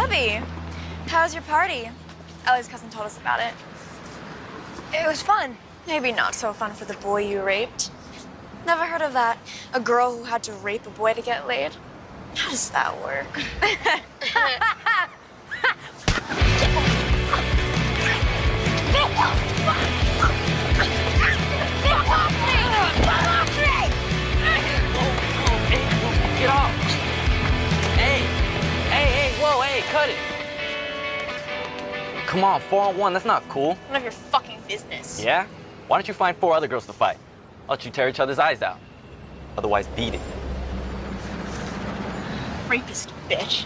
Dabbie, how was your party? Ellie's cousin told us about it. It was fun. Maybe not so fun for the boy you raped. Never heard of that. A girl who had to rape a boy to get laid. How does that work? Get off! Hey, whoa, hey, cut it! Come on, 4-on-1, that's not cool. None of your fucking business. Yeah? Why don't you find 4 other girls to fight? I'll let you tear each other's eyes out. Otherwise, beat it. Rapist bitch.